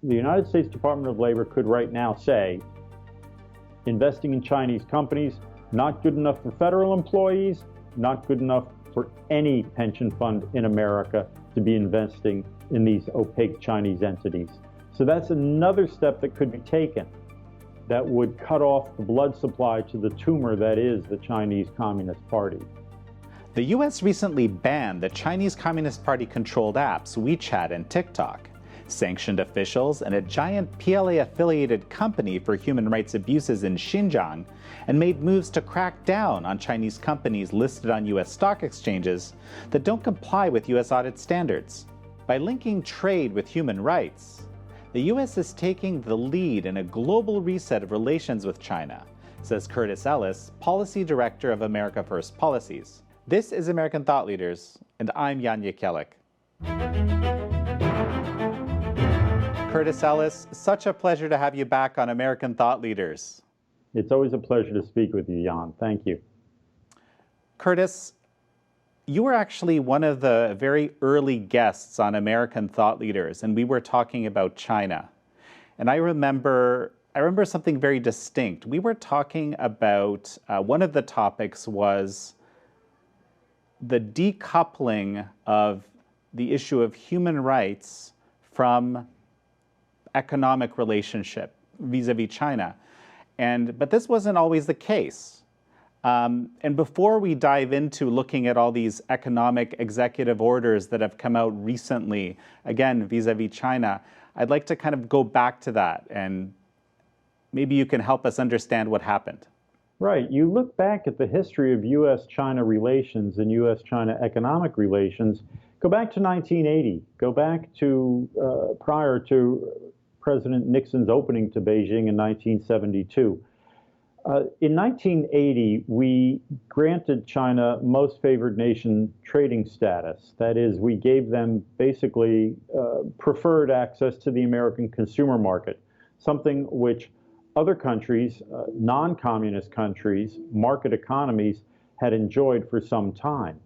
The United States Department of Labor could right now say investing in Chinese companies, not good enough for federal employees, not good enough for any pension fund in America to be investing in these opaque Chinese entities. So that's another step that could be taken that would cut off the blood supply to the tumor that is the Chinese Communist Party. The US recently banned the Chinese Communist Party-controlled apps WeChat and TikTok, sanctioned officials and a giant PLA-affiliated company for human rights abuses in Xinjiang, and made moves to crack down on Chinese companies listed on US stock exchanges that don't comply with US audit standards. By linking trade with human rights, the US is taking the lead in a global reset of relations with China, says Curtis Ellis, Policy Director of America First Policies. This is American Thought Leaders, and I'm Jan Jekielek. Curtis Ellis, such a pleasure to have you back on American Thought Leaders. It's always a pleasure to speak with you, Jan. Thank you. Curtis, you were actually one of the very early guests on American Thought Leaders, and we were talking about China. And I remember something very distinct. We were talking about, one of the topics was the decoupling of the issue of human rights from economic relationship vis-a-vis China. But this wasn't always the case. And before we dive into looking at all these economic executive orders that have come out recently, again, vis-a-vis China, I'd like to kind of go back to that, and maybe you can help us understand what happened. Right. You look back at the history of U.S.-China relations and U.S.-China economic relations, go back to 1980, go back to prior to President Nixon's opening to Beijing in 1972. In 1980, we granted China most favored nation trading status. That is, we gave them basically preferred access to the American consumer market, something which other countries, non-communist countries, market economies, had enjoyed for some time.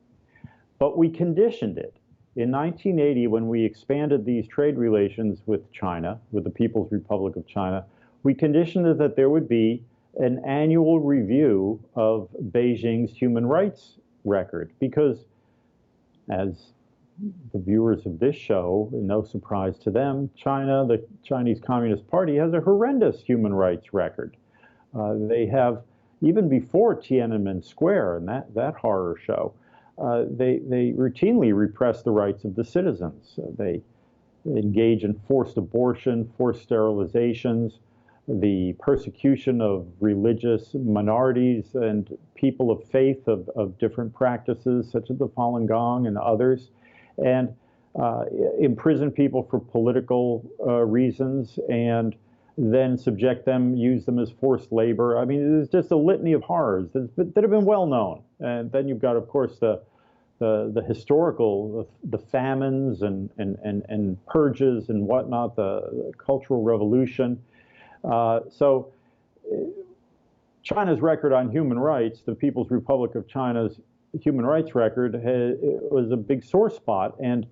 But we conditioned it. In 1980, when we expanded these trade relations with China, with the People's Republic of China, we conditioned it that there would be an annual review of Beijing's human rights record, because as the viewers of this show, no surprise to them, China, the Chinese Communist Party, has a horrendous human rights record. They have, even before Tiananmen Square and that horror show, they routinely repress the rights of the citizens. They engage in forced abortion, forced sterilizations, the persecution of religious minorities and people of faith of different practices, such as the Falun Gong and others, and imprison people for political reasons, and then subject them, use them as forced labor. I mean, there's just a litany of horrors that have been well known. And then you've got, of course, the historical, the famines and purges and whatnot, the Cultural Revolution. So China's record on human rights, the People's Republic of China's human rights record, was a big sore spot. And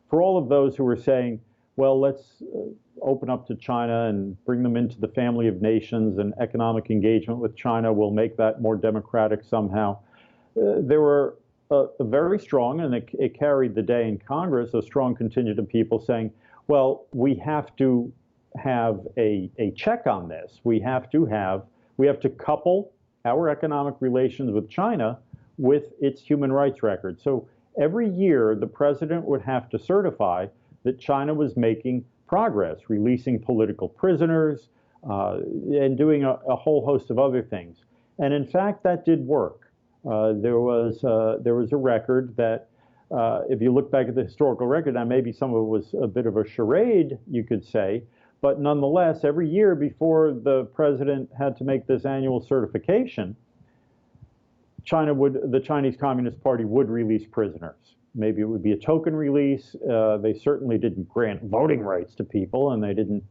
for all of those who were saying, well, let's open up to China and bring them into the family of nations, and economic engagement with China will make that more democratic somehow, there were a very strong, and it carried the day in Congress, a strong contingent of people saying, well, we have to have a check on this. We have to couple our economic relations with China with its human rights record. So every year, the president would have to certify that China was making progress, releasing political prisoners, and doing a whole host of other things. And in fact, that did work. There was a record that, if you look back at the historical record, now maybe some of it was a bit of a charade, you could say, but nonetheless, every year before the president had to make this annual certification, the Chinese Communist Party would release prisoners. Maybe it would be a token release. They certainly didn't grant voting rights to people, and they didn't,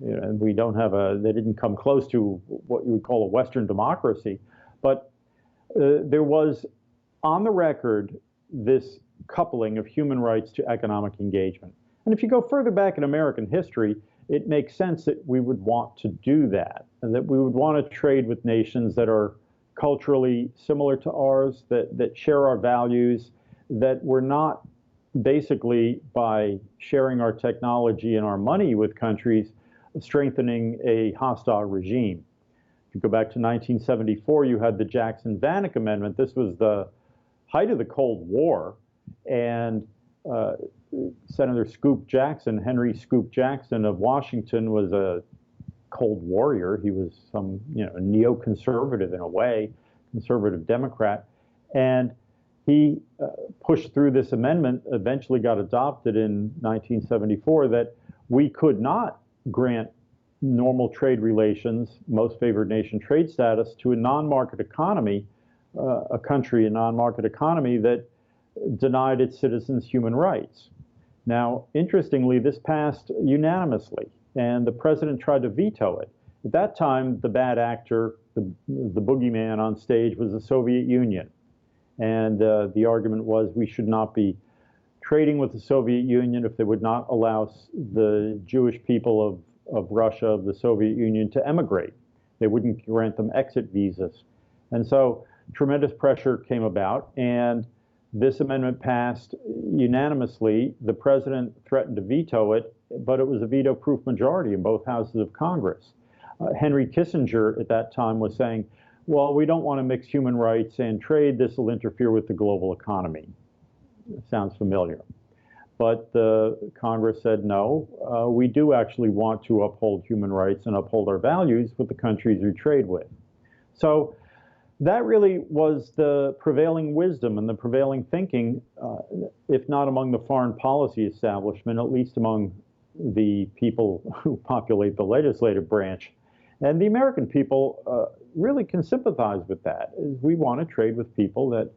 they didn't come close to what you would call a Western democracy. But there was, on the record, this coupling of human rights to economic engagement. And if you go further back in American history, it makes sense that we would want to do that, and that we would want to trade with nations that are culturally similar to ours, that share our values, that we're not basically by sharing our technology and our money with countries strengthening a hostile regime. If you go back to 1974, you had the Jackson-Vanik Amendment. This was the height of the Cold War, and Senator Scoop Jackson, Henry Scoop Jackson of Washington, was a cold warrior. He was some, neoconservative in a way, conservative Democrat, and he pushed through this amendment, eventually got adopted in 1974, that we could not grant normal trade relations, most favored nation trade status, to a non-market economy, a country, a non-market economy that denied its citizens human rights. Now, interestingly, this passed unanimously, and the president tried to veto it. At that time, the bad actor, the boogeyman on stage, was the Soviet Union. And the argument was we should not be trading with the Soviet Union if they would not allow the Jewish people of Russia, of the Soviet Union, to emigrate. They wouldn't grant them exit visas. And so tremendous pressure came about, and this amendment passed unanimously. The president threatened to veto it, but it was a veto-proof majority in both houses of Congress. Henry Kissinger at that time was saying, well, we don't want to mix human rights and trade. This will interfere with the global economy. It sounds familiar. But the Congress said, no, we do actually want to uphold human rights and uphold our values with the countries we trade with. So that really was the prevailing wisdom and the prevailing thinking, if not among the foreign policy establishment, at least among the people who populate the legislative branch. And the American people really can sympathize with that. We want to trade with people that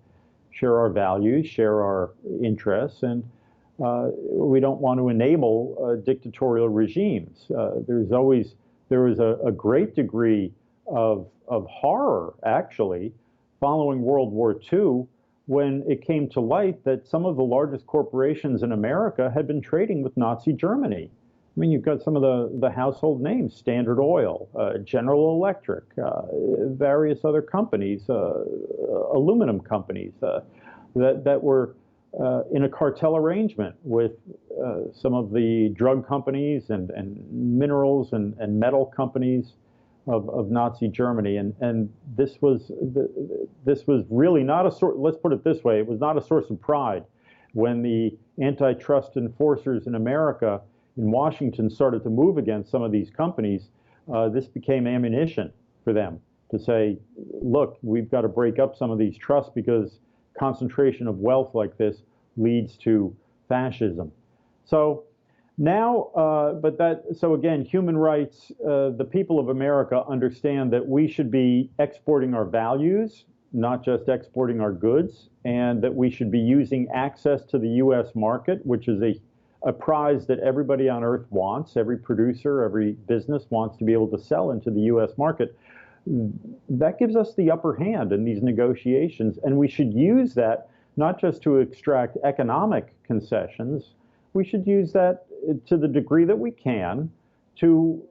share our values, share our interests, and we don't want to enable dictatorial regimes. There was a great degree of horror, actually, following World War II, when it came to light that some of the largest corporations in America had been trading with Nazi Germany. I mean, you've got some of the household names: Standard Oil, General Electric, various other companies, aluminum companies that were in a cartel arrangement with some of the drug companies and minerals and metal companies of Nazi Germany. And this was really not a source, let's put it this way, it was not a source of pride when the antitrust enforcers in America, in Washington, started to move against some of these companies. This became ammunition for them to say, look, we've got to break up some of these trusts because concentration of wealth like this leads to fascism. So now, so again, human rights, the people of America understand that we should be exporting our values, not just exporting our goods, and that we should be using access to the U.S. market, which is a prize that everybody on earth wants. Every producer, every business wants to be able to sell into the U.S. market. That gives us the upper hand in these negotiations, and we should use that not just to extract economic concessions. We should use that to the degree that we can to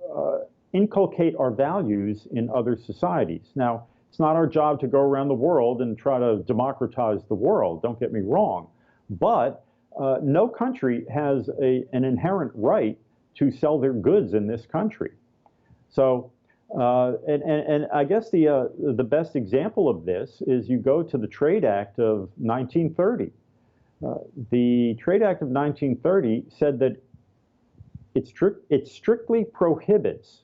inculcate our values in other societies. Now, it's not our job to go around the world and try to democratize the world, don't get me wrong, but no country has an inherent right to sell their goods in this country. So, and I guess the best example of this is you go to the Trade Act of 1930. The Trade Act of 1930 said that it strictly prohibits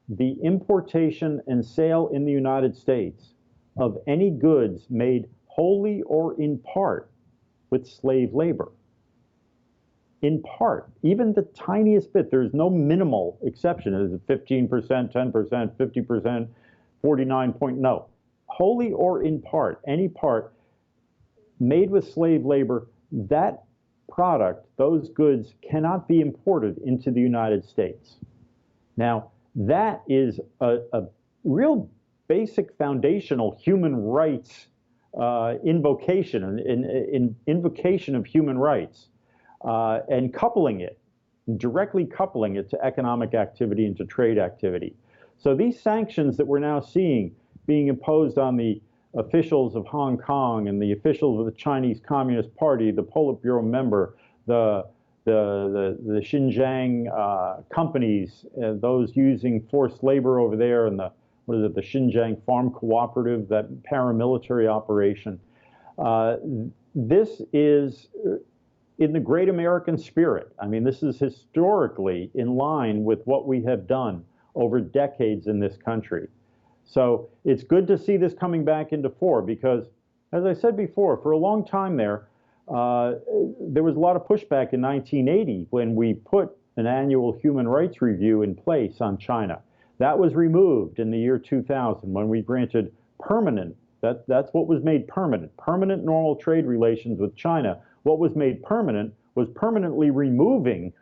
the importation and sale in the United States of any goods made wholly or in part with slave labor. In part, even the tiniest bit, there's no minimal exception. Is it 15%, 10%, 50%, 49 point? No. Wholly or in part, any part made with slave labor, that product, those goods cannot be imported into the United States. Now, that is a real basic foundational human rights invocation of human rights, and coupling it directly coupling it to economic activity and to trade activity. So these sanctions that we're now seeing being imposed on the officials of Hong Kong and the officials of the Chinese Communist Party, the Politburo member, the Xinjiang companies, those using forced labor over there, and the Xinjiang Farm Cooperative, that paramilitary operation. This is in the great American spirit. I mean, this is historically in line with what we have done over decades in this country. So it's good to see this coming back into fore because, as I said before, for a long time there was a lot of pushback in 1980 when we put an annual human rights review in place on China. That was removed in the year 2000 when we granted permanent, that's what was made permanent normal trade relations with China. What was made permanent was permanently removing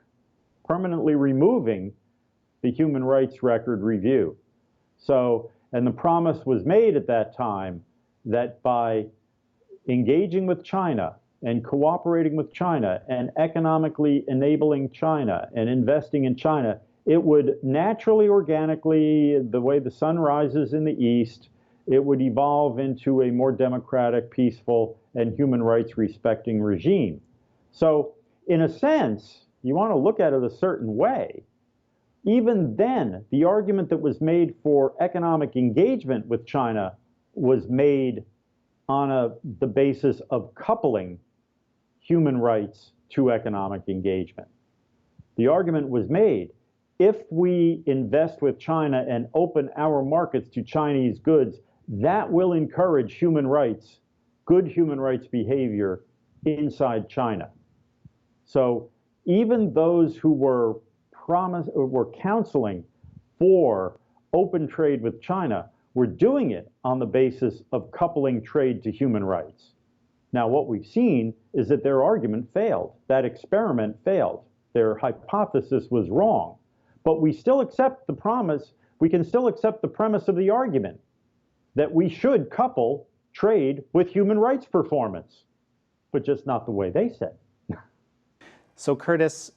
the human rights record review. So, and the promise was made at that time that by engaging with China and cooperating with China and economically enabling China and investing in China, it would naturally, organically, the way the sun rises in the east, it would evolve into a more democratic, peaceful, and human rights respecting regime. So, in a sense, you want to look at it a certain way. Even then, the argument that was made for economic engagement with China was made on the basis of coupling human rights to economic engagement. The argument was made, if we invest with China and open our markets to Chinese goods, that will encourage human rights, good human rights behavior inside China. So even those who were counseling for open trade with China were doing it on the basis of coupling trade to human rights. Now, what we've seen is that their argument failed. That experiment failed. Their hypothesis was wrong. But we still accept the promise, we can still accept the premise of the argument that we should couple trade with human rights performance, but just not the way they said. So, Curtis,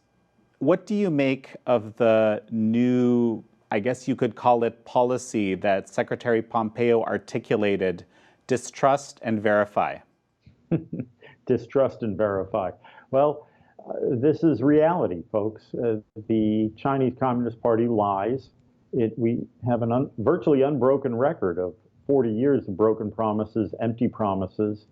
what do you make of the new, I guess you could call it, policy that Secretary Pompeo articulated, distrust and verify? Distrust and verify. Well, this is reality, folks. The Chinese Communist Party lies. We have a virtually unbroken record of 40 years of broken promises, empty promises,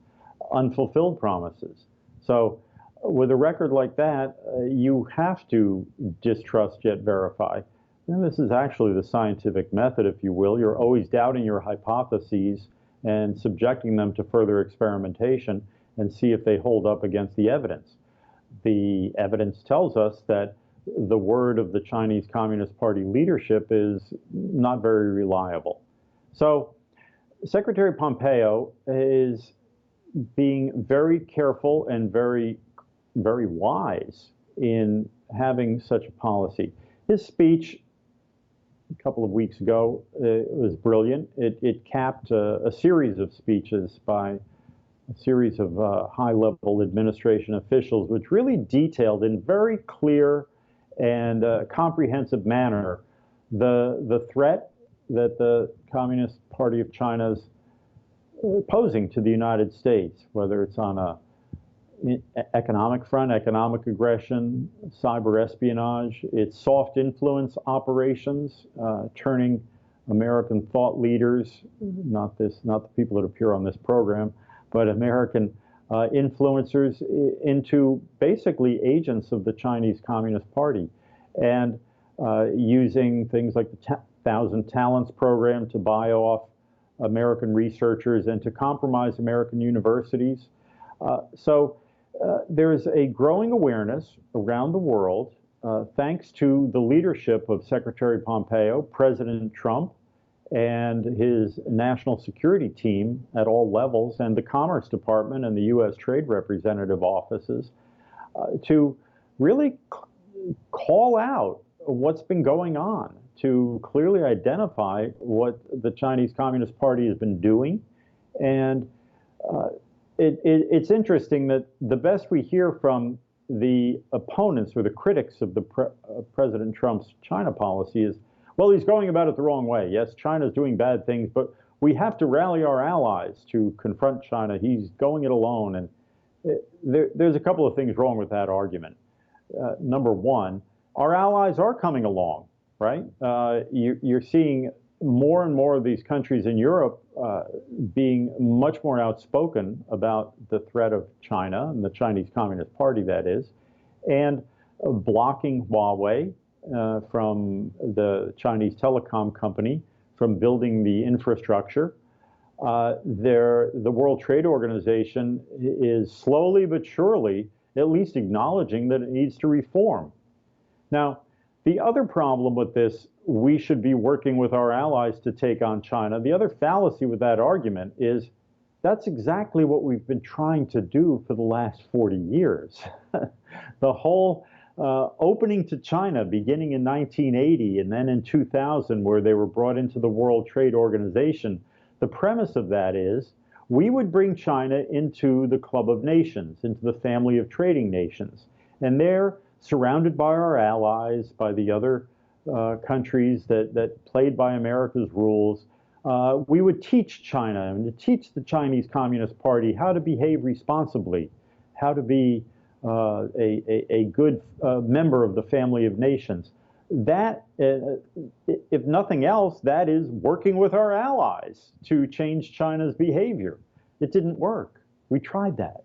unfulfilled promises. So with a record like that, you have to distrust yet verify. And this is actually the scientific method, if you will. You're always doubting your hypotheses and subjecting them to further experimentation and see if they hold up against the evidence. The evidence tells us that the word of the Chinese Communist Party leadership is not very reliable. So Secretary Pompeo is being very careful and very wise in having such a policy. His speech a couple of weeks ago was brilliant. It capped a series of speeches by a series of high-level administration officials, which really detailed in very clear and comprehensive manner the threat that the Communist Party of China is posing to the United States, whether it's on a economic front, economic aggression, cyber espionage, its soft influence operations, turning American thought leaders, not the people that appear on this program, but American influencers into basically agents of the Chinese Communist Party, and using things like the Thousand Talents program to buy off American researchers and to compromise American universities. So there is a growing awareness around the world, thanks to the leadership of Secretary Pompeo, President Trump, and his national security team at all levels, and the Commerce Department and the U.S. Trade Representative offices, to really call out what's been going on, to clearly identify what the Chinese Communist Party has been doing. And it's interesting that the best we hear from the opponents or the critics of President Trump's China policy is, well, he's going about it the wrong way. Yes, China's doing bad things, but we have to rally our allies to confront China. He's going it alone. And there's a couple of things wrong with that argument. Number one, our allies are coming along, right? You're seeing more and more of these countries in Europe being much more outspoken about the threat of China and the Chinese Communist Party, that is, and blocking Huawei from the Chinese telecom company from building the infrastructure. The World Trade Organization is slowly but surely at least acknowledging that it needs to reform. Now, the other problem with this, we should be working with our allies to take on China. The other fallacy with that argument is that's exactly what we've been trying to do for the last 40 years. The whole opening to China beginning in 1980 and then in 2000, where they were brought into the World Trade Organization, the premise of that is we would bring China into the Club of Nations, into the family of trading nations. And they're surrounded by our allies, by the other countries that played by America's rules. We would teach China and teach the Chinese Communist Party how to behave responsibly, how to be a good member of the family of nations. That, if nothing else, that is working with our allies to change China's behavior. It didn't work. We tried that.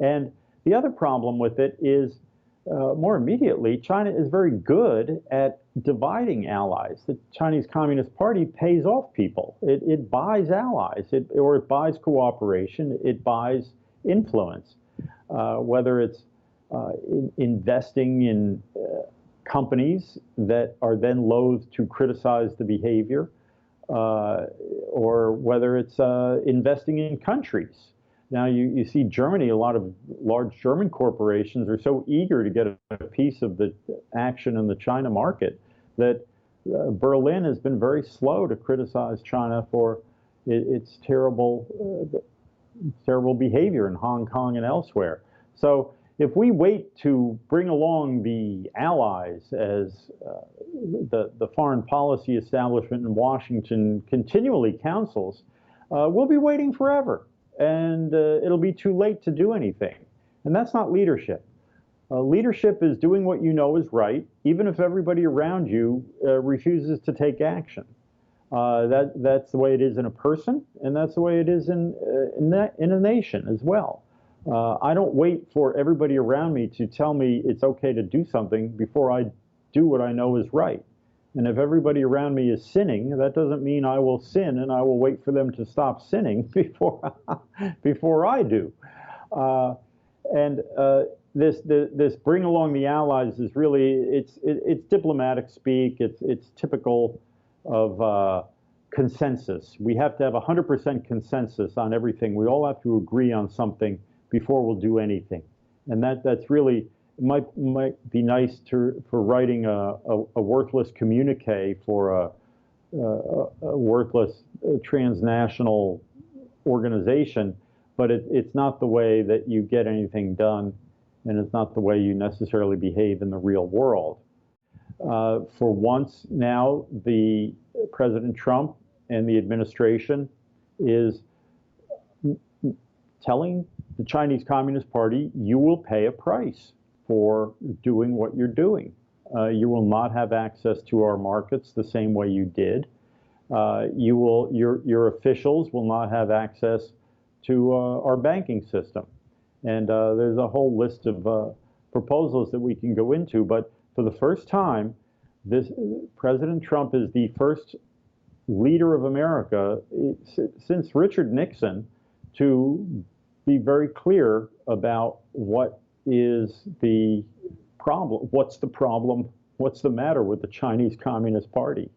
And the other problem with it is, more immediately, China is very good at dividing allies. The Chinese Communist Party pays off people. It buys allies, or it buys cooperation, it buys influence, whether it's investing in companies that are then loath to criticize the behavior, or whether it's investing in countries. Now you see Germany, a lot of large German corporations are so eager to get a piece of the action in the China market that Berlin has been very slow to criticize China for its terrible behavior in Hong Kong and elsewhere. So if we wait to bring along the allies, as the foreign policy establishment in Washington continually counsels, we'll be waiting forever. And it'll be too late to do anything. And that's not leadership. Leadership is doing what you know is right, even if everybody around you refuses to take action. That's the way it is in a person, and that's the way it is in a nation as well. I don't wait for everybody around me to tell me it's okay to do something before I do what I know is right. And if everybody around me is sinning, that doesn't mean I will sin and I will wait for them to stop sinning before I do. This bring along the allies is really, it's diplomatic speak. It's typical of consensus. We have to have 100% consensus on everything. We all have to agree on something before we'll do anything. And that's really, it might be nice for writing a worthless communique for a worthless transnational organization, but it's not the way that you get anything done, and it's not the way you necessarily behave in the real world. For once now, the President Trump and the administration is telling the Chinese Communist Party, you will pay a price for doing what you're doing. You will not have access to our markets the same way you did. Your officials will not have access to our banking system. And there's a whole list of proposals that we can go into. But for the first time, President Trump is the first leader of America since Richard Nixon to be very clear about what is the problem. What's the problem? What's the matter with the Chinese Communist Party?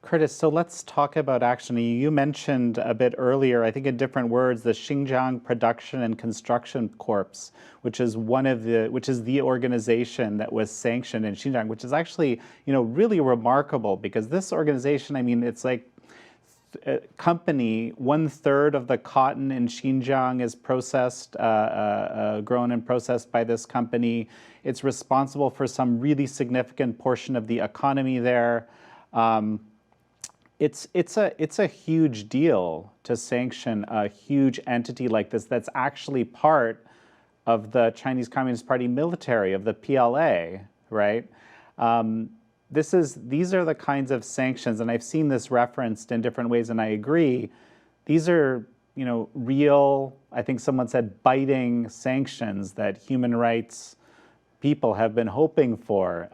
Curtis, so let's talk about action. You mentioned a bit earlier, I think in different words, the Xinjiang Production and Construction Corps, which is the organization that was sanctioned in Xinjiang, which is actually, really remarkable, because this organization, I mean, it's like company, 1/3 of the cotton in Xinjiang is processed, grown and processed by this company. It's responsible for some really significant portion of the economy there. It's a huge deal to sanction a huge entity like this that's actually part of the Chinese Communist Party military, of the PLA, right? These are the kinds of sanctions, and I've seen this referenced in different ways, and I agree. These are, real, I think someone said, biting sanctions that human rights people have been hoping for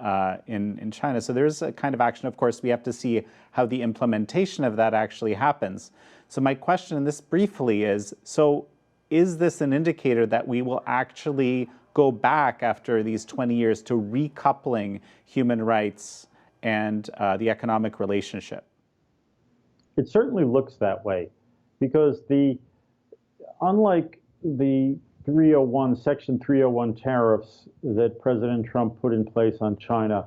in China. So there's a kind of action. Of course, we have to see how the implementation of that actually happens. So my question in this briefly is, so is this an indicator that we will actually go back after these 20 years to recoupling human rights and the economic relationship? It certainly looks that way, because unlike the Section 301 tariffs that President Trump put in place on China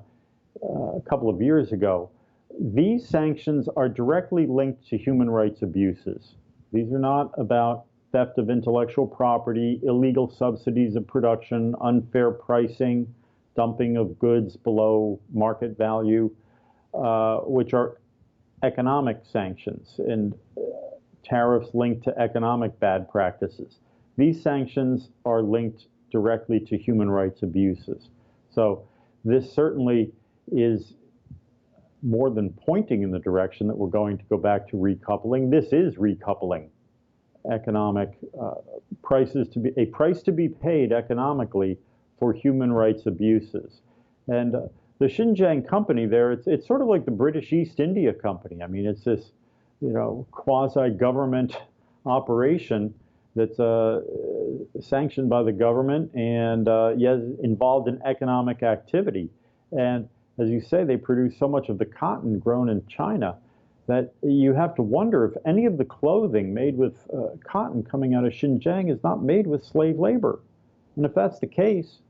a couple of years ago, these sanctions are directly linked to human rights abuses. These are not about theft of intellectual property, illegal subsidies of production, unfair pricing, dumping of goods below market value, which are economic sanctions and tariffs linked to economic bad practices. These sanctions are linked directly to human rights abuses. So this certainly is more than pointing in the direction that we're going to go back to recoupling. This is recoupling economic a price to be paid economically for human rights abuses. And the Xinjiang company there, it's sort of like the British East India Company. I mean, it's this, quasi-government operation that's sanctioned by the government and yet involved in economic activity. And as you say, they produce so much of the cotton grown in China that you have to wonder if any of the clothing made with cotton coming out of Xinjiang is not made with slave labor. And if that's the case,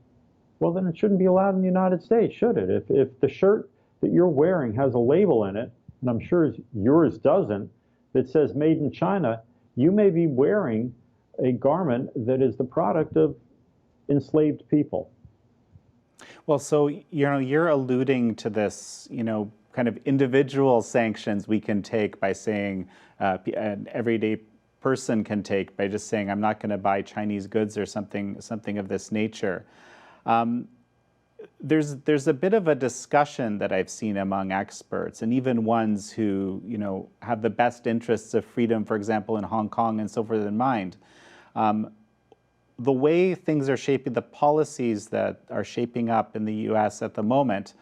well, then it shouldn't be allowed in the United States, should it? If the shirt that you're wearing has a label in it, and I'm sure yours doesn't, that says made in China, you may be wearing a garment that is the product of enslaved people. Well, so, you're alluding to this, kind of individual sanctions we can take by saying an everyday person can take by just saying, I'm not going to buy Chinese goods or something of this nature. There's a bit of a discussion that I've seen among experts, and even ones who, have the best interests of freedom, for example, in Hong Kong and so forth in mind. The way things are shaping, the policies that are shaping up in the U.S. at the moment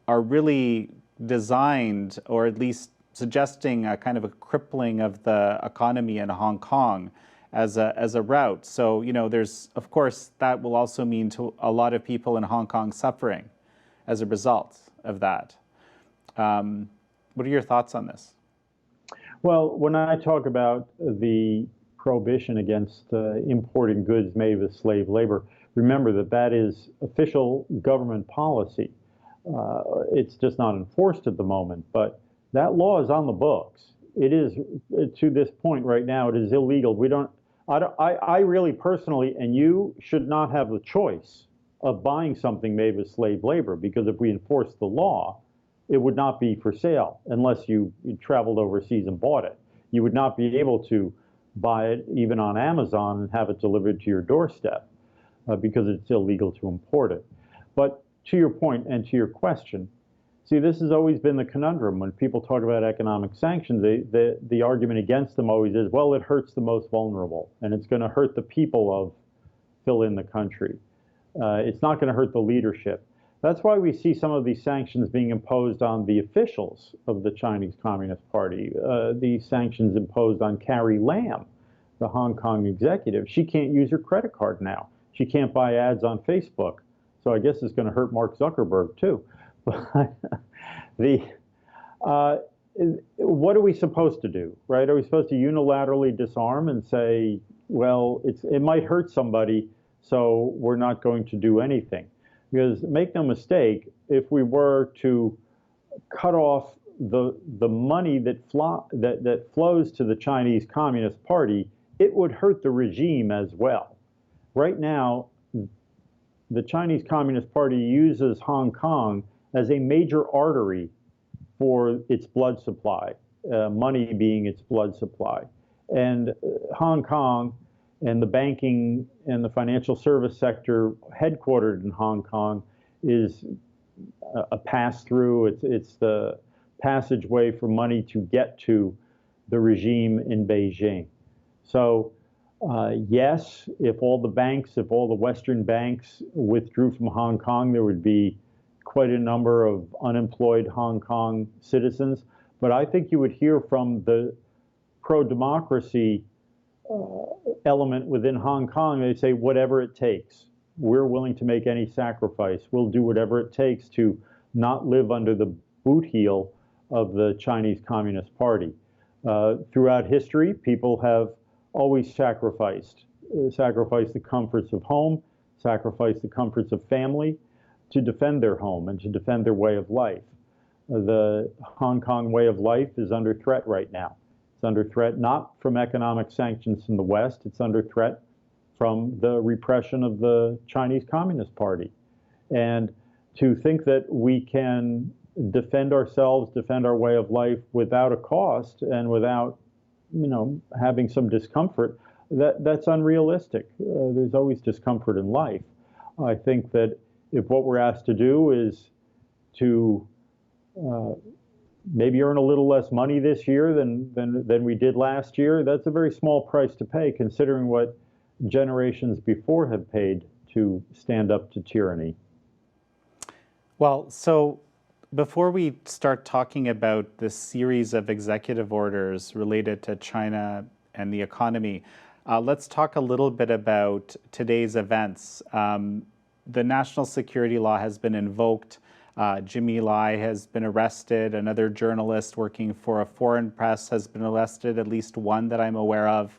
are really designed, or at least suggesting a kind of a crippling of the economy in Hong Kong as a route. So, there's, of course, that will also mean to a lot of people in Hong Kong suffering as a result of that. What are your thoughts on this? Well, when I talk about the prohibition against importing goods made with slave labor, remember that is official government policy. It's just not enforced at the moment, but that law is on the books. It is, to this point right now, it is illegal. I really personally, and you should not have the choice of buying something made with slave labor, because if we enforce the law, it would not be for sale unless you traveled overseas and bought it. You would not be able to buy it even on Amazon and have it delivered to your doorstep because it's illegal to import it. But to your point and to your question, see, this has always been the conundrum. When people talk about economic sanctions, the argument against them always is, well, it hurts the most vulnerable, and it's going to hurt the people of fill in the country. It's not going to hurt the leadership. That's why we see some of these sanctions being imposed on the officials of the Chinese Communist Party. These sanctions imposed on Carrie Lam, the Hong Kong executive. She can't use her credit card now. She can't buy ads on Facebook. So I guess it's going to hurt Mark Zuckerberg too. But what are we supposed to do, right? Are we supposed to unilaterally disarm and say, well, it might hurt somebody, so we're not going to do anything? Because make no mistake, if we were to cut off the money that flows to the Chinese Communist Party, it would hurt the regime as well. Right now, the Chinese Communist Party uses Hong Kong as a major artery for its blood supply, money being its blood supply. And Hong Kong and the banking and the financial service sector headquartered in Hong Kong is a pass-through. It's the passageway for money to get to the regime in Beijing. So yes, if all the Western banks withdrew from Hong Kong, there would be quite a number of unemployed Hong Kong citizens. But I think you would hear from the pro-democracy element within Hong Kong, they say, whatever it takes. We're willing to make any sacrifice. We'll do whatever it takes to not live under the boot heel of the Chinese Communist Party. Throughout history, people have always sacrificed the comforts of home, sacrificed the comforts of family to defend their home and to defend their way of life. The Hong Kong way of life is under threat right now. It's under threat not from economic sanctions from the West, it's under threat from the repression of the Chinese Communist Party. And to think that we can defend ourselves, defend our way of life without a cost and without, having some discomfort, that's unrealistic. There's always discomfort in life. I think that if what we're asked to do is to maybe earn a little less money this year than we did last year, that's a very small price to pay considering what generations before have paid to stand up to tyranny. Well, so before we start talking about this series of executive orders related to China and the economy, let's talk a little bit about today's events. The national security law has been invoked. Jimmy Lai has been arrested. Another journalist working for a foreign press has been arrested, at least one that I'm aware of.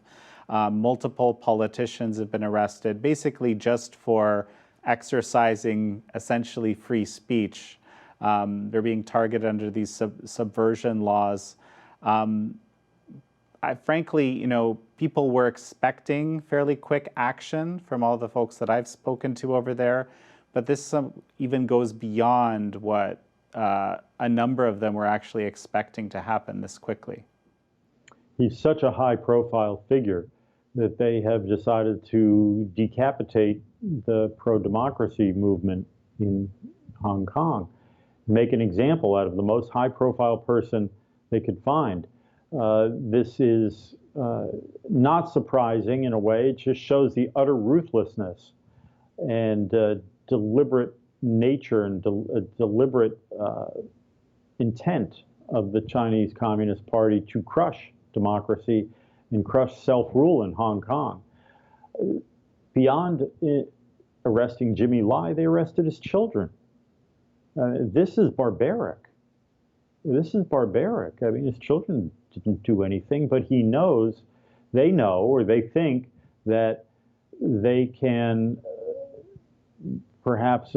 Multiple politicians have been arrested, basically just for exercising essentially free speech. They're being targeted under these subversion laws. Frankly, people were expecting fairly quick action from all the folks that I've spoken to over there, but this even goes beyond what a number of them were actually expecting to happen this quickly. He's such a high-profile figure that they have decided to decapitate the pro-democracy movement in Hong Kong, make an example out of the most high-profile person they could find. This is not surprising in a way. It just shows the utter ruthlessness and deliberate nature and deliberate intent of the Chinese Communist Party to crush democracy and crush self-rule in Hong Kong. Beyond arresting Jimmy Lai, they arrested his children. This is barbaric. This is barbaric. I mean, his children didn't do anything, but they know, or they think that they can perhaps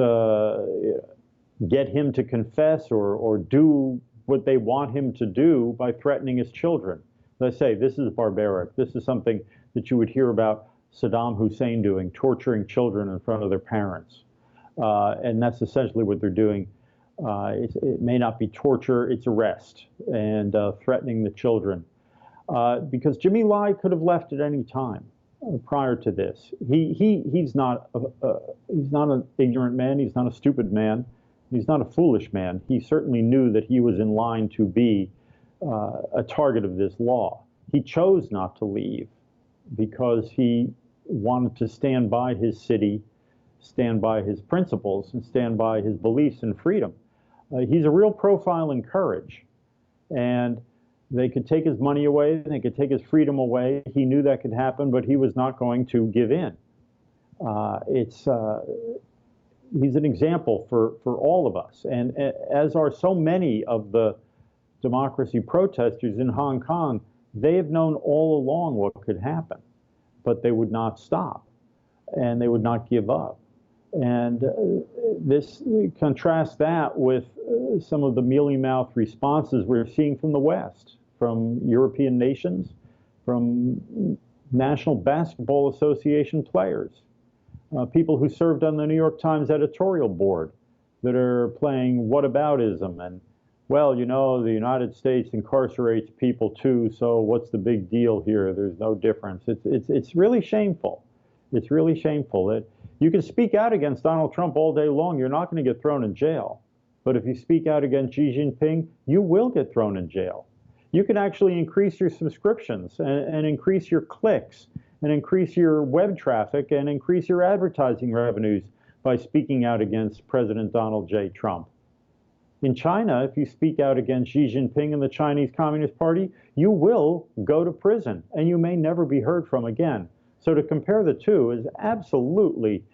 get him to confess or do what they want him to do by threatening his children. As I say, this is barbaric. This is something that you would hear about Saddam Hussein doing, torturing children in front of their parents. And that's essentially what they're doing. It may not be torture, it's arrest and threatening the children. Because Jimmy Lai could have left at any time prior to this. He's not an ignorant man, he's not a stupid man, he's not a foolish man. He certainly knew that he was in line to be a target of this law. He chose not to leave because he wanted to stand by his city, stand by his principles, and stand by his beliefs in freedom. He's a real profile in courage. And they could take his money away, they could take his freedom away. He knew that could happen, but he was not going to give in. He's an example for all of us. And as are so many of the democracy protesters in Hong Kong, they have known all along what could happen, but they would not stop and they would not give up. And this contrasts that with some of the mealy-mouthed responses we're seeing from the West, from European nations, from National Basketball Association players, people who served on the New York Times editorial board that are playing whataboutism and, well, you know, the United States incarcerates people too, so what's the big deal here? There's no difference. It's really shameful. It's really shameful that you can speak out against Donald Trump all day long. You're not going to get thrown in jail. But if you speak out against Xi Jinping, you will get thrown in jail. You can actually increase your subscriptions and increase your clicks and increase your web traffic and increase your advertising revenues by speaking out against President Donald J. Trump. In China, if you speak out against Xi Jinping and the Chinese Communist Party, you will go to prison and you may never be heard from again. So to compare the two is absolutely,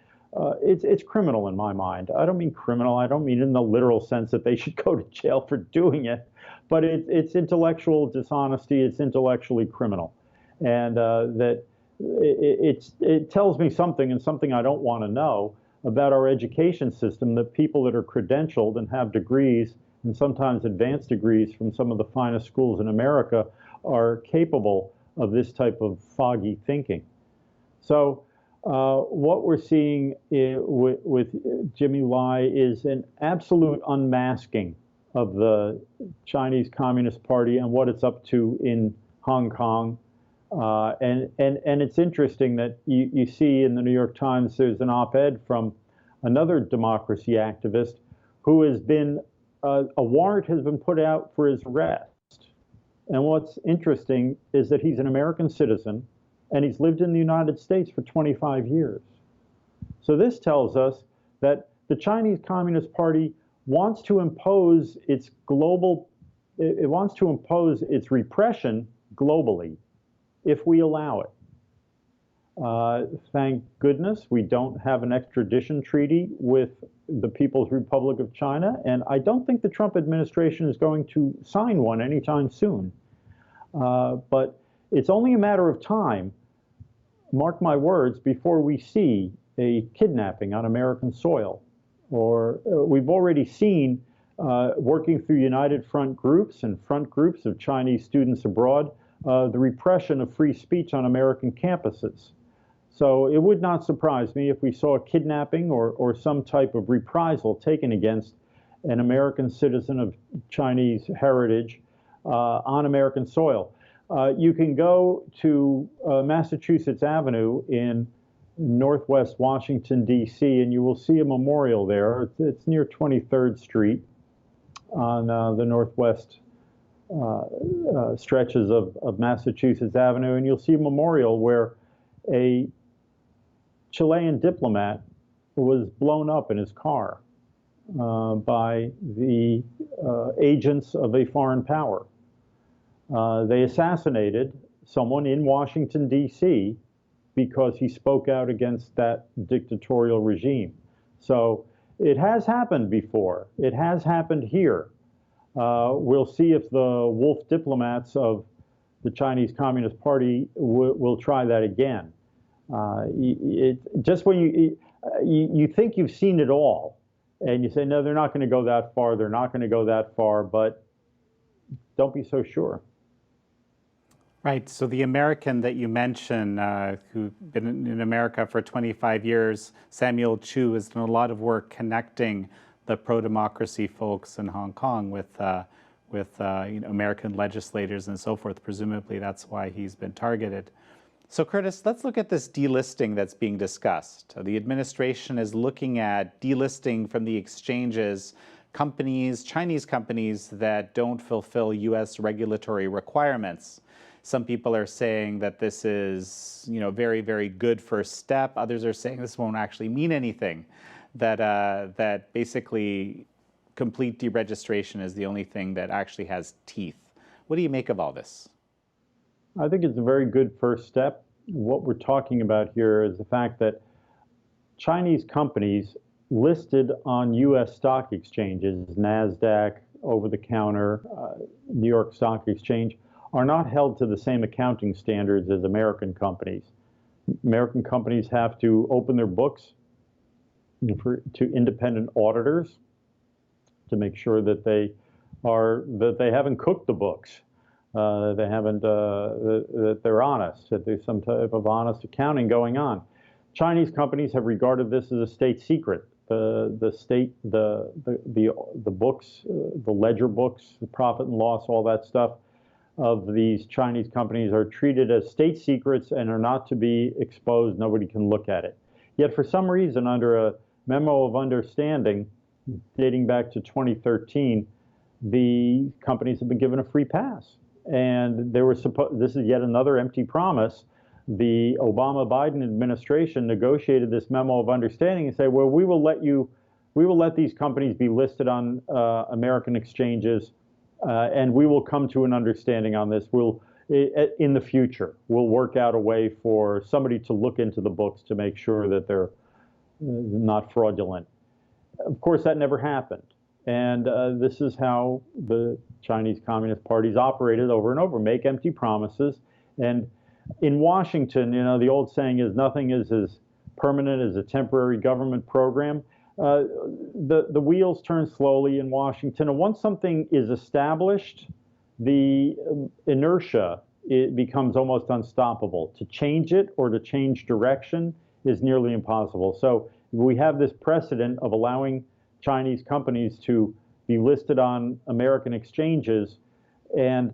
it's criminal in my mind. I don't mean criminal, I don't mean in the literal sense that they should go to jail for doing it, but it's intellectual dishonesty, it's intellectually criminal. And that it tells me something, and something I don't want to know, about our education system, that people that are credentialed and have degrees, and sometimes advanced degrees from some of the finest schools in America, are capable of this type of foggy thinking. So what we're seeing with Jimmy Lai is an absolute unmasking of the Chinese Communist Party and what it's up to in Hong Kong. And it's interesting that you see in the New York Times there's an op-ed from another democracy activist who has been, a warrant has been put out for his arrest. And what's interesting is that he's an American citizen and he's lived in the United States for 25 years. So this tells us that the Chinese Communist Party wants to impose its it wants to impose its repression globally if we allow it. Thank goodness we don't have an extradition treaty with the People's Republic of China, and I don't think the Trump administration is going to sign one anytime soon. But it's only a matter of time, mark my words, before we see a kidnapping on American soil. Or we've already seen, working through United Front groups and front groups of Chinese students abroad, the repression of free speech on American campuses. So it would not surprise me if we saw a kidnapping or some type of reprisal taken against an American citizen of Chinese heritage on American soil. You can go to Massachusetts Avenue in Northwest Washington, D.C., and you will see a memorial there. It's near 23rd Street on the northwest stretches of Massachusetts Avenue, and you'll see a memorial where a Chilean diplomat was blown up in his car by the agents of a foreign power. They assassinated someone in Washington, D.C. because he spoke out against that dictatorial regime. So it has happened before. It has happened here. We'll see if the wolf diplomats of the Chinese Communist Party will try that again. Just when you think you've seen it all, and you say, no, they're not going to go that far, they're not going to go that far, but don't be so sure. Right. So the American that you mentioned, who's been in America for 25 years, Samuel Chu, has done a lot of work connecting the pro-democracy folks in Hong Kong with American legislators and so forth. Presumably that's why he's been targeted. So Curtis, let's look at this delisting that's being discussed. The administration is looking at delisting from the exchanges companies, Chinese companies that don't fulfill U.S. regulatory requirements. Some people are saying that this is, very, very good first step. Others are saying this won't actually mean anything. That basically complete deregistration is the only thing that actually has teeth. What do you make of all this? I think it's a very good first step. What we're talking about here is the fact that Chinese companies listed on U.S. stock exchanges, NASDAQ, over-the-counter, New York Stock Exchange, are not held to the same accounting standards as American companies. American companies have to open their books to independent auditors to make sure that they haven't cooked the books, they haven't that they're honest, that there's some type of honest accounting going on. Chinese companies have regarded this as a state secret. The books, the ledger books, the profit and loss, all that stuff of these Chinese companies are treated as state secrets and are not to be exposed. Nobody can look at it. Yet for some reason, under a memo of understanding dating back to 2013, the companies have been given a free pass. And they were this is yet another empty promise. The Obama-Biden administration negotiated this memo of understanding and say, well, we will let these companies be listed on American exchanges, and we will come to an understanding on this. In the future, we'll work out a way for somebody to look into the books to make sure that they're not fraudulent. Of course, that never happened. And this is how the Chinese Communist parties operated over and over, make empty promises. And in Washington, the old saying is nothing is as permanent as a temporary government program. The wheels turn slowly in Washington. And once something is established, the inertia, it becomes almost unstoppable. To change it or to change direction is nearly impossible. So we have this precedent of allowing Chinese companies to be listed on American exchanges, and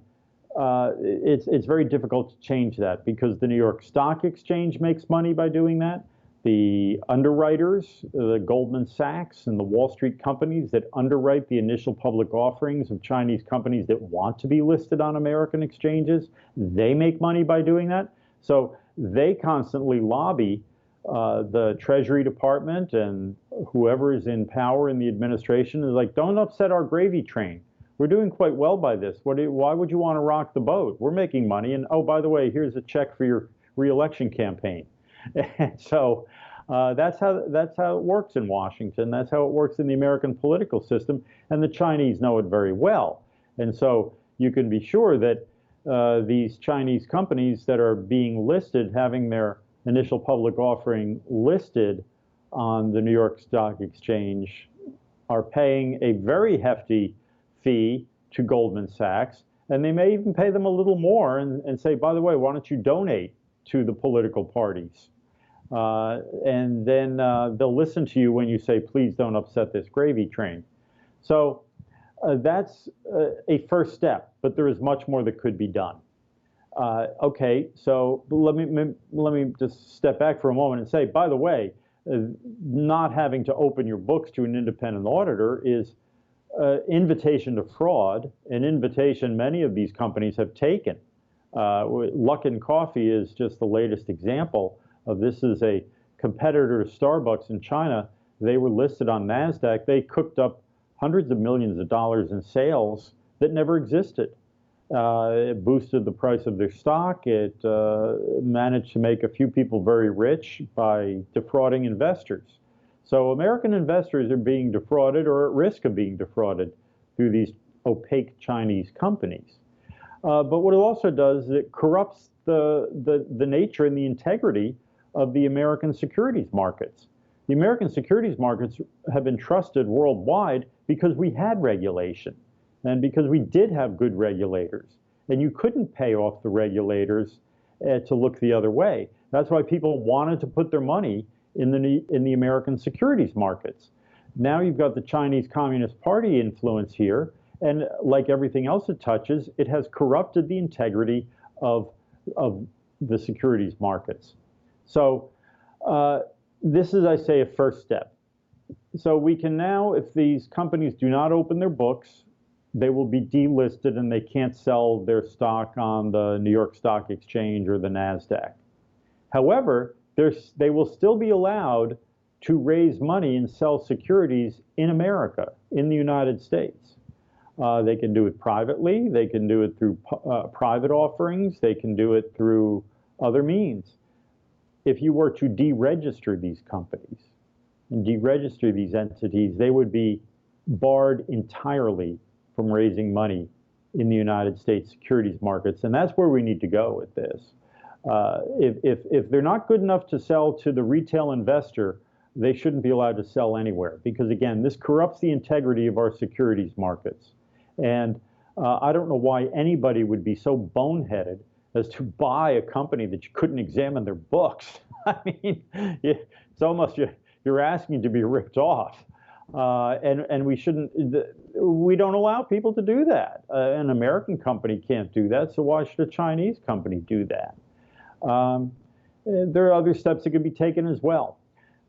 it's very difficult to change that because the New York Stock Exchange makes money by doing that. The underwriters, the Goldman Sachs and the Wall Street companies that underwrite the initial public offerings of Chinese companies that want to be listed on American exchanges, they make money by doing that. So they constantly lobby the Treasury Department and whoever is in power in the administration is like, don't upset our gravy train. We're doing quite well by this. Why would you want to rock the boat? We're making money. And oh, by the way, here's a check for your reelection campaign. And so that's how it works in Washington. That's how it works in the American political system. And the Chinese know it very well. And so you can be sure that these Chinese companies that are being listed, having their initial public offering listed on the New York Stock Exchange, are paying a very hefty fee to Goldman Sachs, and they may even pay them a little more and say, by the way, why don't you donate to the political parties? And then they'll listen to you when you say, please don't upset this gravy train. So that's a first step, but there is much more that could be done. Okay, so let me just step back for a moment and say, by the way, not having to open your books to an independent auditor is invitation to fraud, an invitation many of these companies have taken. Luckin Coffee is just the latest example of this. Is a competitor to Starbucks in China. They were listed on NASDAQ. They cooked up hundreds of millions of dollars in sales that never existed. It boosted the price of their stock. It managed to make a few people very rich by defrauding investors. So American investors are being defrauded or at risk of being defrauded through these opaque Chinese companies. But what it also does is it corrupts the nature and the integrity of the American securities markets. The American securities markets have been trusted worldwide because we had regulation and because we did have good regulators. And you couldn't pay off the regulators to look the other way. That's why people wanted to put their money in the American securities markets. Now you've got the Chinese Communist Party influence here, and like everything else it touches, it has corrupted the integrity of the securities markets. So this is, I say, a first step. So we can now, if these companies do not open their books, they will be delisted and they can't sell their stock on the New York Stock Exchange or the NASDAQ. However, they will still be allowed to raise money and sell securities in America, in the United States. They can do it privately. They can do it through private offerings. They can do it through other means. If you were to deregister these companies and deregister these entities, they would be barred entirely from raising money in the United States securities markets. And that's where we need to go with this. If they're not good enough to sell to the retail investor, they shouldn't be allowed to sell anywhere because, again, this corrupts the integrity of our securities markets. And I don't know why anybody would be so boneheaded as to buy a company that you couldn't examine their books. I mean, it's almost you're asking to be ripped off. And we shouldn't, we don't allow people to do that. An American company can't do that, so why should a Chinese company do that? There are other steps that could be taken as well.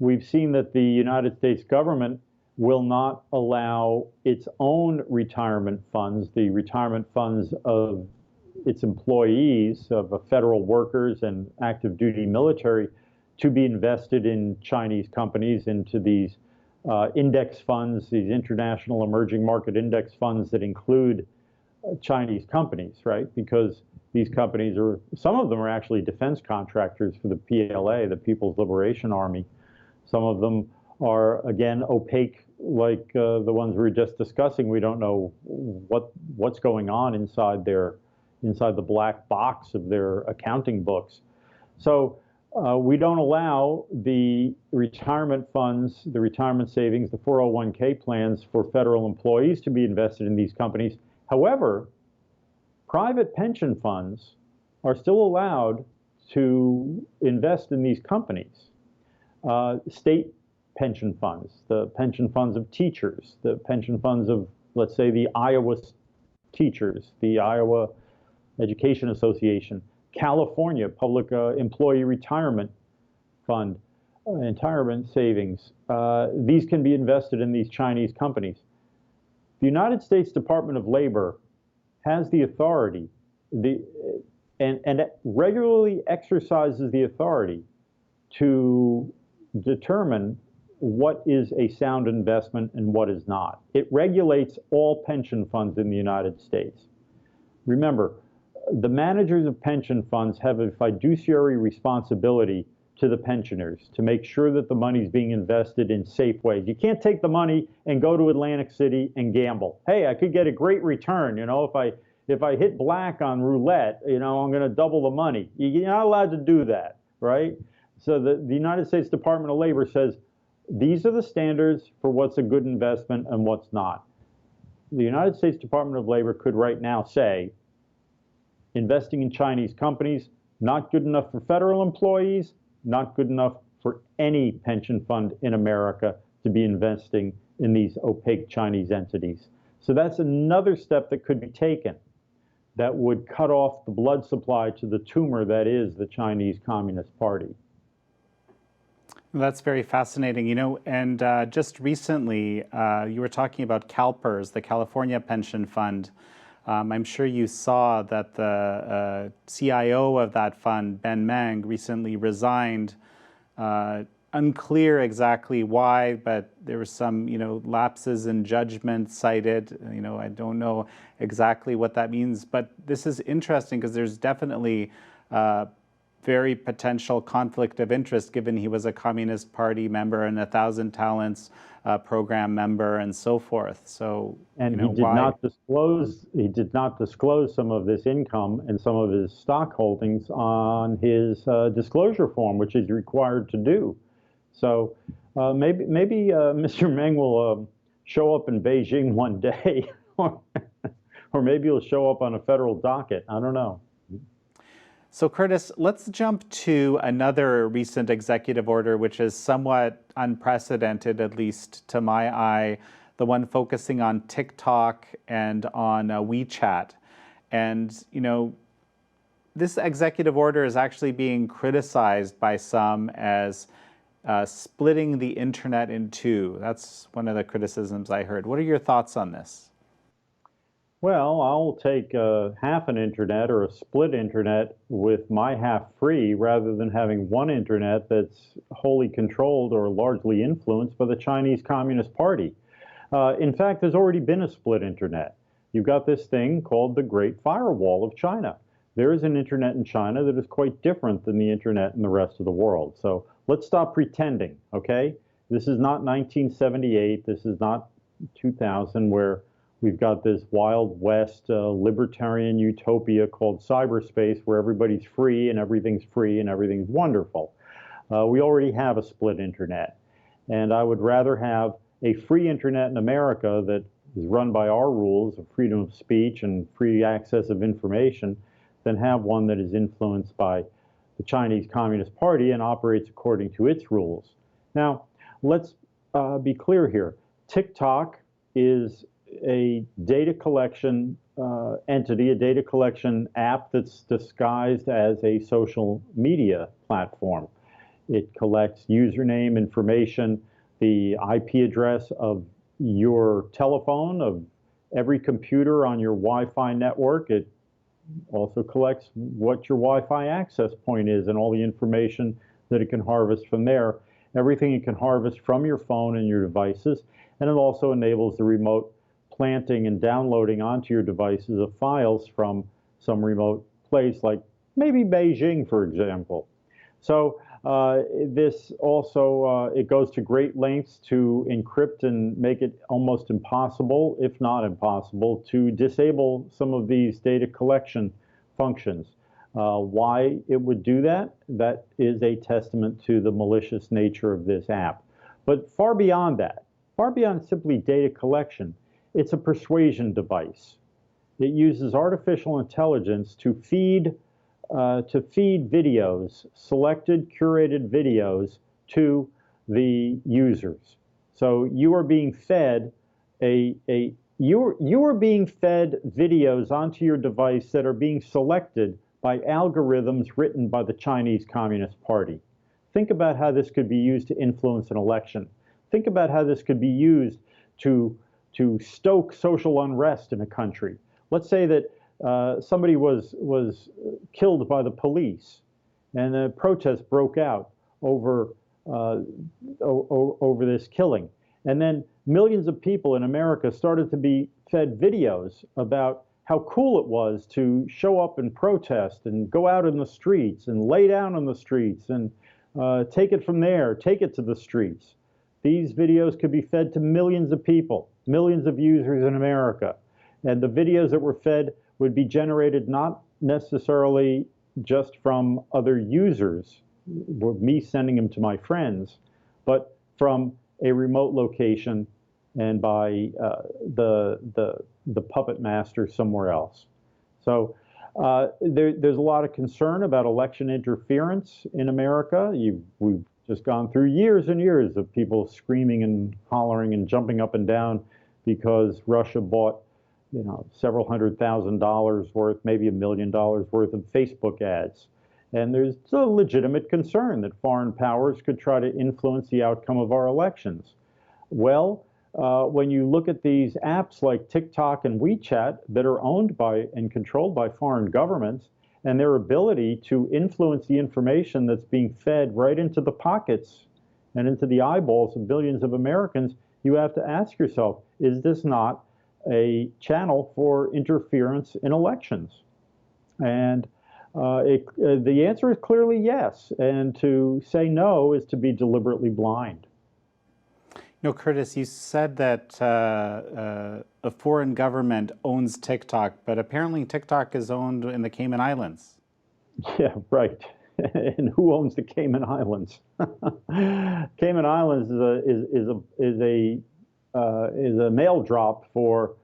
We've seen that the United States government will not allow its own retirement funds, the retirement funds of its employees, of federal workers and active duty military, to be invested in Chinese companies, into these index funds, these international emerging market index funds that include Chinese companies, right? Because these companies are, some of them are actually defense contractors for the PLA, the People's Liberation Army. Some of them are, again, opaque, like the ones we were just discussing. We don't know what's going on inside the black box of their accounting books. So we don't allow the retirement funds, the retirement savings, the 401k plans for federal employees to be invested in these companies. However, private pension funds are still allowed to invest in these companies. State pension funds, the pension funds of teachers, the pension funds of, let's say, the Iowa teachers, the Iowa Education Association, California Public Employee Retirement Fund, retirement savings. These can be invested in these Chinese companies. The United States Department of Labor has the authority, and regularly exercises the authority to determine what is a sound investment and what is not. It regulates all pension funds in the United States. Remember, the managers of pension funds have a fiduciary responsibility to the pensioners to make sure that the money is being invested in safe ways. You can't take the money and go to Atlantic City and gamble. Hey, I could get a great return, you know, if I hit black on roulette, you know, I'm going to double the money. You're not allowed to do that, right? So the United States Department of Labor says, these are the standards for what's a good investment and what's not. The United States Department of Labor could right now say, investing in Chinese companies, not good enough for federal employees, not good enough for any pension fund in America to be investing in these opaque Chinese entities. So that's another step that could be taken that would cut off the blood supply to the tumor that is the Chinese Communist Party. That's very fascinating, you know, and just recently you were talking about CalPERS, the California Pension Fund. I'm sure you saw that the CIO of that fund, Ben Meng, recently resigned. Unclear exactly why, but there were some, you know, lapses in judgment cited. You know, I don't know exactly what that means, but this is interesting because there's definitely very potential conflict of interest, given he was a Communist Party member and 1,000 Talents program member and so forth. So, and you know, he did not disclose some of this income and some of his stock holdings on his disclosure form, which he's required to do. So maybe Mr. Meng will show up in Beijing one day, or maybe he'll show up on a federal docket. I don't know. So Curtis, let's jump to another recent executive order, which is somewhat unprecedented, at least to my eye, the one focusing on TikTok and on WeChat. And, you know, this executive order is actually being criticized by some as splitting the internet in two. That's one of the criticisms I heard. What are your thoughts on this? Well, I'll take half an internet or a split internet with my half free rather than having one internet that's wholly controlled or largely influenced by the Chinese Communist Party. In fact, there's already been a split internet. You've got this thing called the Great Firewall of China. There is an internet in China that is quite different than the internet in the rest of the world. So let's stop pretending, okay? This is not 1978. This is not 2000, where we've got this Wild West libertarian utopia called cyberspace where everybody's free and everything's wonderful. We already have a split internet. And I would rather have a free internet in America that is run by our rules of freedom of speech and free access of information than have one that is influenced by the Chinese Communist Party and operates according to its rules. Now, let's be clear here. TikTok is a data collection entity, a data collection app that's disguised as a social media platform. It collects username information, the IP address of your telephone, of every computer on your Wi-Fi network. It also collects what your Wi-Fi access point is and all the information that it can harvest from there. Everything it can harvest from your phone and your devices. And it also enables the remote planting and downloading onto your devices of files from some remote place, like maybe Beijing, for example. So this also, it goes to great lengths to encrypt and make it almost impossible, if not impossible, to disable some of these data collection functions. Why it would do that? That is a testament to the malicious nature of this app. But far beyond that, far beyond simply data collection, it's a persuasion device. It uses artificial intelligence to feed videos, selected, curated videos to the users. So you are being fed you are being fed videos onto your device that are being selected by algorithms written by the Chinese Communist Party. Think about how this could be used to influence an election. Think about how this could be used to stoke social unrest in a country. Let's say that somebody was killed by the police, and a protest broke out over this killing. And then millions of people in America started to be fed videos about how cool it was to show up and protest and go out in the streets and lay down on the streets and take it from there, take it to the streets. These videos could be fed to millions of people, millions of users in America. And the videos that were fed would be generated not necessarily just from other users, me sending them to my friends, but from a remote location and by the puppet master somewhere else. So there's a lot of concern about election interference in America. We've just gone through years and years of people screaming and hollering and jumping up and down because Russia bought, several $100,000 worth, maybe $1 million worth of Facebook ads. And there's a legitimate concern that foreign powers could try to influence the outcome of our elections. Well, when you look at these apps like TikTok and WeChat that are owned by and controlled by foreign governments, and their ability to influence the information that's being fed right into the pockets and into the eyeballs of billions of Americans, you have to ask yourself, is this not a channel for interference in elections? And the answer is clearly yes. And to say no is to be deliberately blind. Curtis, you said that a foreign government owns TikTok, but apparently TikTok is owned in the Cayman Islands. Yeah, right. And who owns the Cayman Islands? Cayman Islands is a mail drop for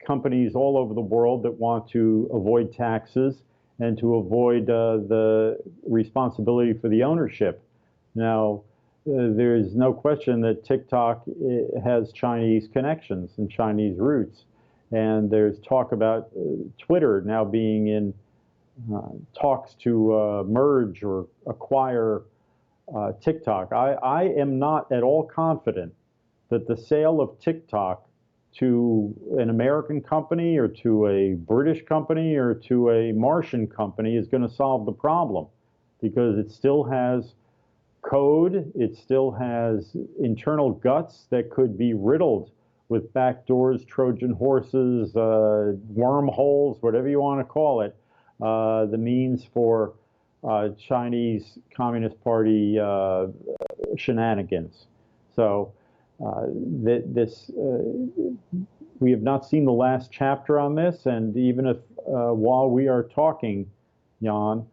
companies all over the world that want to avoid taxes and to avoid the responsibility for the ownership. Now, there's no question that TikTok has Chinese connections and Chinese roots. And there's talk about Twitter now being in talks to merge or acquire TikTok. I am not at all confident that the sale of TikTok to an American company or to a British company or to a Martian company is going to solve the problem, because it still has code, it still has internal guts that could be riddled with backdoors, Trojan horses, wormholes, whatever you want to call it, the means for Chinese Communist Party shenanigans. So we have not seen the last chapter on this, and even if while we are talking, Jan,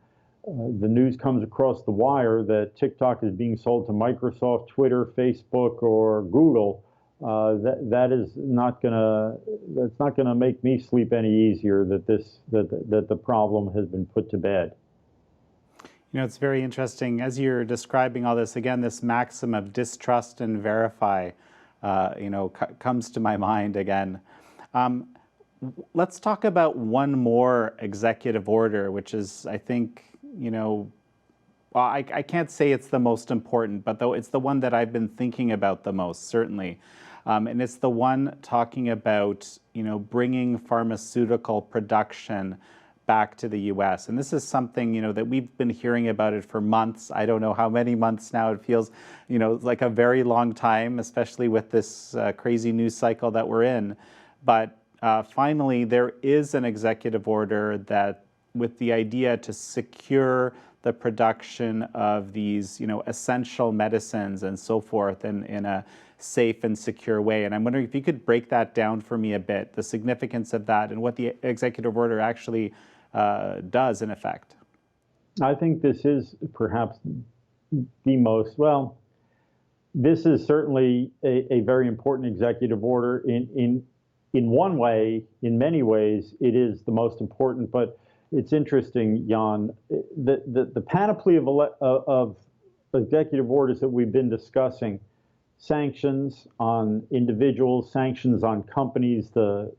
the news comes across the wire that TikTok is being sold to Microsoft, Twitter, Facebook, or Google, that's not gonna make me sleep any easier that the problem has been put to bed. You know, it's very interesting as you're describing all this. Again, this maxim of distrust and verify, comes to my mind again. Let's talk about one more executive order, which is, I think, well, I can't say it's the most important, but though it's the one that I've been thinking about the most, certainly. And it's the one talking about, bringing pharmaceutical production back to the U.S. And this is something, that we've been hearing about it for months. I don't know how many months now. It feels, like a very long time, especially with this crazy news cycle that we're in. But finally, there is an executive order that, with the idea to secure the production of these, essential medicines and so forth in a safe and secure way. And I'm wondering if you could break that down for me a bit, the significance of that and what the executive order actually does in effect. I think this is perhaps the most, well, this is certainly a very important executive order. In one way, in many ways, it is the most important, but it's interesting, Jan, the panoply of executive orders that we've been discussing, sanctions on individuals, sanctions on companies, the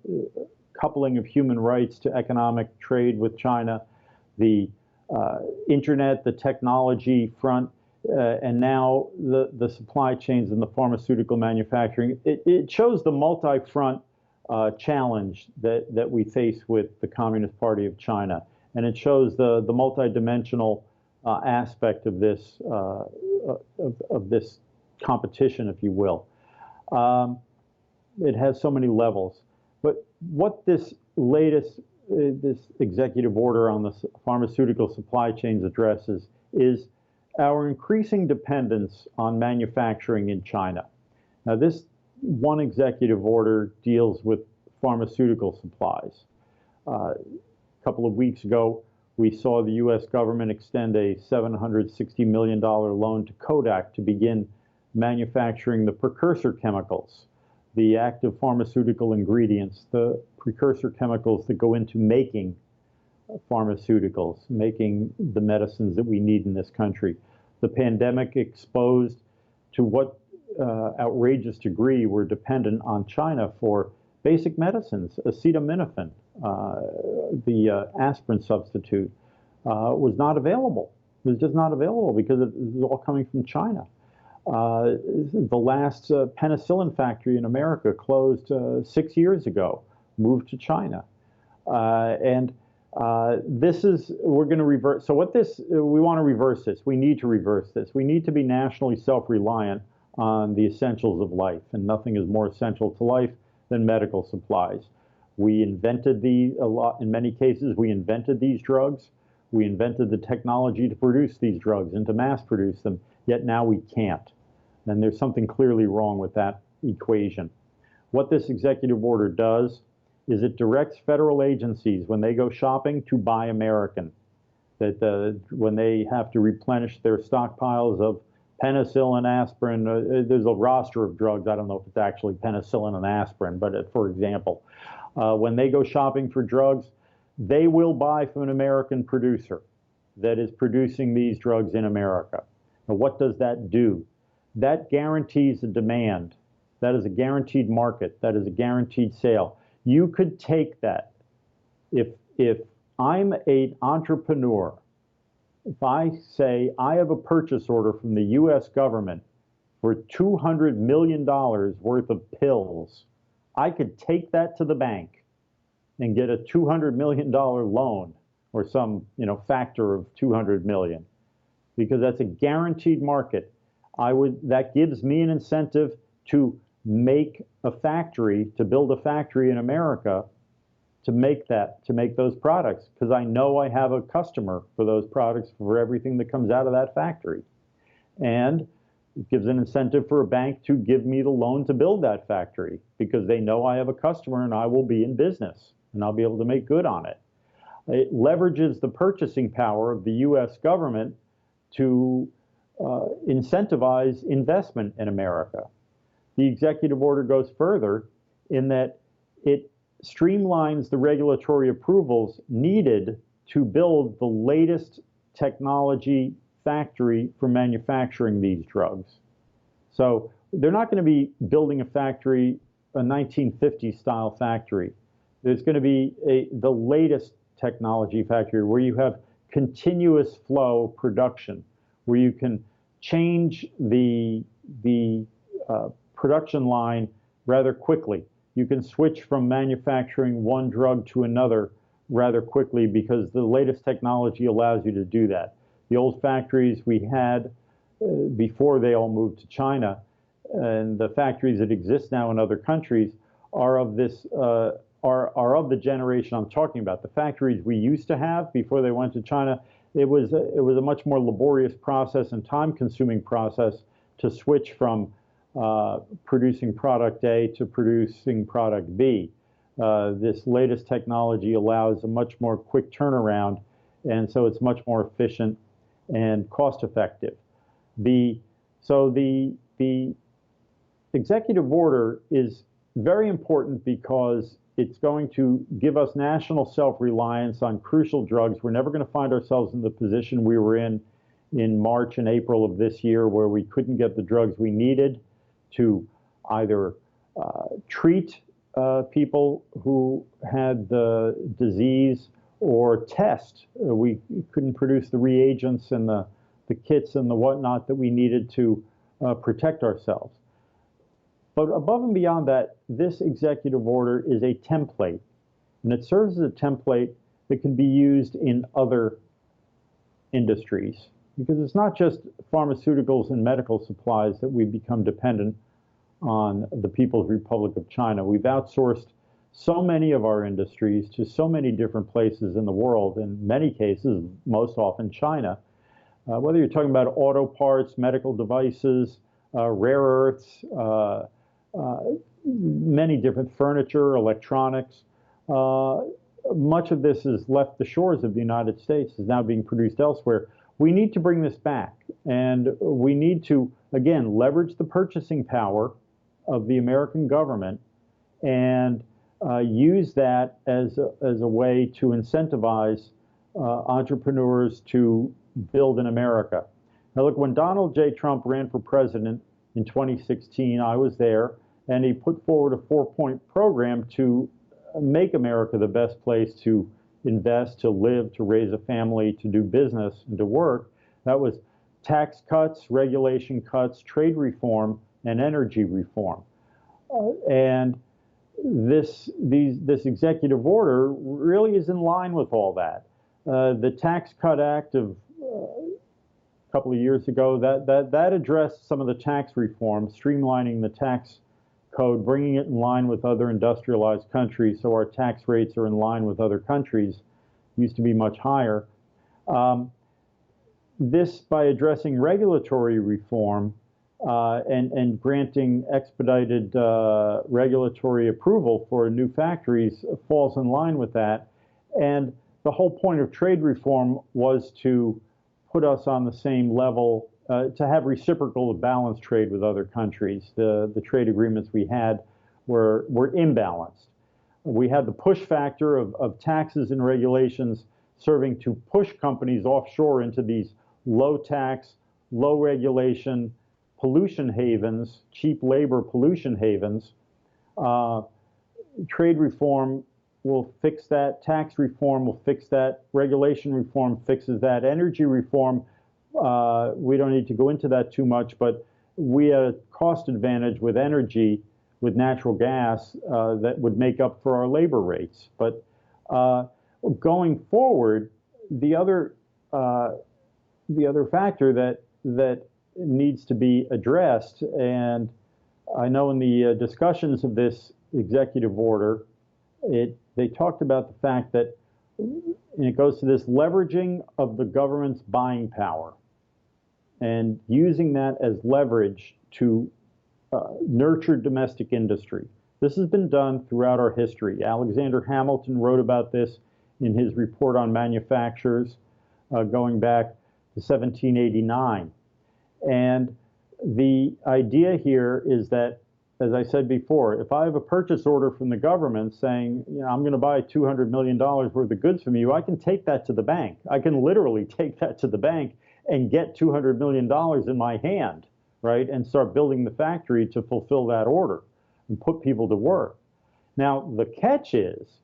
coupling of human rights to economic trade with China, the internet, the technology front, and now the supply chains and the pharmaceutical manufacturing. It shows the multi-front challenge that we face with the Communist Party of China, and it shows the multi-dimensional aspect of this competition, if you will. It has so many levels. But what this latest, this executive order on the pharmaceutical supply chains addresses is our increasing dependence on manufacturing in China. Now, this one executive order deals with pharmaceutical supplies. A couple of weeks ago, we saw the U.S. government extend a $760 million loan to Kodak to begin manufacturing the precursor chemicals, the active pharmaceutical ingredients, the precursor chemicals that go into making pharmaceuticals, making the medicines that we need in this country. The pandemic exposed to what outrageous degree we're dependent on China for basic medicines. Acetaminophen, the aspirin substitute, was not available. It was just not available because it was all coming from China. The last penicillin factory in America closed 6 years ago, moved to China. We're going to reverse. So we want to reverse this. We need to reverse this. We need to be nationally self-reliant on the essentials of life, and nothing is more essential to life than medical supplies. We invented in many cases, we invented these drugs. We invented the technology to produce these drugs and to mass produce them, yet now we can't. And there's something clearly wrong with that equation. What this executive order does is it directs federal agencies when they go shopping to buy American. That when they have to replenish their stockpiles of penicillin, aspirin, there's a roster of drugs. I don't know if it's actually penicillin and aspirin, but for example, when they go shopping for drugs, they will buy from an American producer that is producing these drugs in America. Now, what does that do? That guarantees a demand. That is a guaranteed market. That is a guaranteed sale. You could take that. If I'm an entrepreneur, if I say I have a purchase order from the U.S. government for $200 million worth of pills, I could take that to the bank and get a $200 million loan or some factor of 200 million, because that's a guaranteed market. That gives me an incentive to make a factory, to build a factory in America to make those products, because I know I have a customer for those products for everything that comes out of that factory. And it gives an incentive for a bank to give me the loan to build that factory, because they know I have a customer and I will be in business and I'll be able to make good on it. It leverages the purchasing power of the U.S. government to incentivize investment in America. The executive order goes further in that it streamlines the regulatory approvals needed to build the latest technology factory for manufacturing these drugs. So they're not going to be building a factory, a 1950s style factory. There's going to be the latest technology factory where you have continuous flow production, where you can change the production line rather quickly. You can switch from manufacturing one drug to another rather quickly because the latest technology allows you to do that. The old factories we had before they all moved to China, and the factories that exist now in other countries are of this are of the generation I'm talking about. The factories we used to have before they went to China, it was a much more laborious process and time-consuming process to switch from producing product A to producing product B. This latest technology allows a much more quick turnaround, and so it's much more efficient and cost-effective. So the executive order is very important because it's going to give us national self-reliance on crucial drugs. We're never going to find ourselves in the position we were in March and April of this year, where we couldn't get the drugs we needed to either treat people who had the disease or test. We couldn't produce the reagents and the kits and the whatnot that we needed to protect ourselves. But above and beyond that, this executive order is a template, and it serves as a template that can be used in other industries, because it's not just pharmaceuticals and medical supplies that we've become dependent on the People's Republic of China. We've outsourced so many of our industries to so many different places in the world, in many cases, most often China. Whether you're talking about auto parts, medical devices, rare earths, many different furniture, electronics, much of this has left the shores of the United States, is now being produced elsewhere. We need to bring this back, and we need to, again, leverage the purchasing power of the American government and use that as a way to incentivize entrepreneurs to build in America. Now look, when Donald J. Trump ran for president in 2016, I was there, and he put forward a 4-point program to make America the best place to invest, to live, to raise a family, to do business, and to work. That was tax cuts, regulation cuts, trade reform, and energy reform. And this executive order really is in line with all that. The Tax Cut Act of a couple of years ago, that addressed some of the tax reform, streamlining the tax code, bringing it in line with other industrialized countries, so our tax rates are in line with other countries. Used to be much higher. This, by addressing regulatory reform and granting expedited regulatory approval for new factories, falls in line with that. And the whole point of trade reform was to put us on the same level, to have reciprocal balanced trade with other countries. The trade agreements we had were imbalanced. We had the push factor of taxes and regulations serving to push companies offshore into these low tax, low regulation pollution havens, cheap labor pollution havens. Trade reform will fix that. Tax reform will fix that. Regulation reform fixes that. Energy reform, we don't need to go into that too much, but we had a cost advantage with energy, with natural gas, that would make up for our labor rates. But going forward, the other factor that needs to be addressed, and I know in the discussions of this executive order, they talked about the fact that, and it goes to this leveraging of the government's buying power and using that as leverage to nurture domestic industry. This has been done throughout our history. Alexander Hamilton wrote about this in his report on manufactures going back to 1789. And the idea here is that, as I said before, if I have a purchase order from the government saying, you know, I'm going to buy $200 million worth of goods from you, I can take that to the bank. I can literally take that to the bank and get $200 million in my hand, right, and start building the factory to fulfill that order and put people to work. Now, the catch is,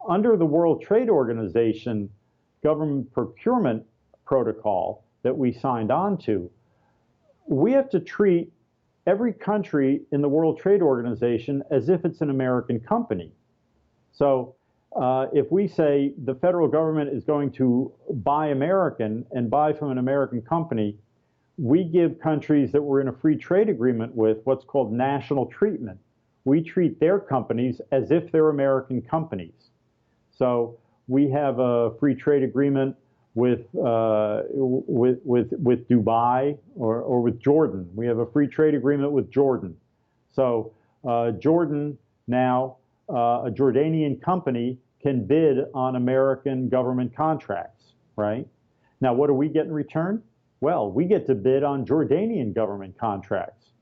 under the World Trade Organization government procurement protocol that we signed on to, we have to treat every country in the World Trade Organization as if it's an American company. So if we say the federal government is going to buy American and buy from an American company, we give countries that we're in a free trade agreement with what's called national treatment. We treat their companies as if they're American companies. So we have a free trade agreement with Dubai or with Jordan. We have a free trade agreement with Jordan. So Jordan now, a Jordanian company can bid on American government contracts, right? Now, what do we get in return? Well, we get to bid on Jordanian government contracts.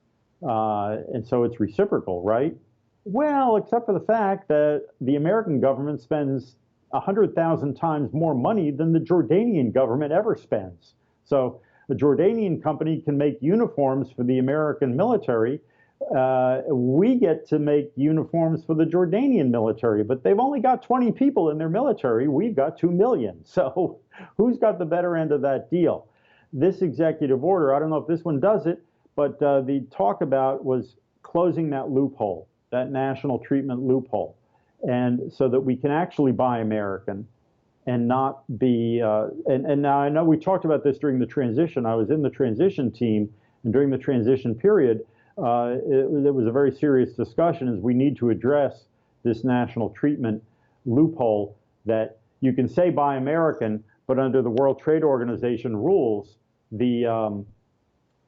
And so it's reciprocal, right? Well, except for the fact that the American government spends 100,000 times more money than the Jordanian government ever spends. So the Jordanian company can make uniforms for the American military. We get to make uniforms for the Jordanian military, but they've only got 20 people in their military. We've got 2 million. So who's got the better end of that deal? This executive order, I don't know if this one does it, but the talk about was closing that loophole, that national treatment loophole. And so that we can actually buy American and not be, and now I know we talked about this during the transition. I was in the transition team, and during the transition period, there was a very serious discussion as we need to address this national treatment loophole that you can say buy American, but under the World Trade Organization rules, the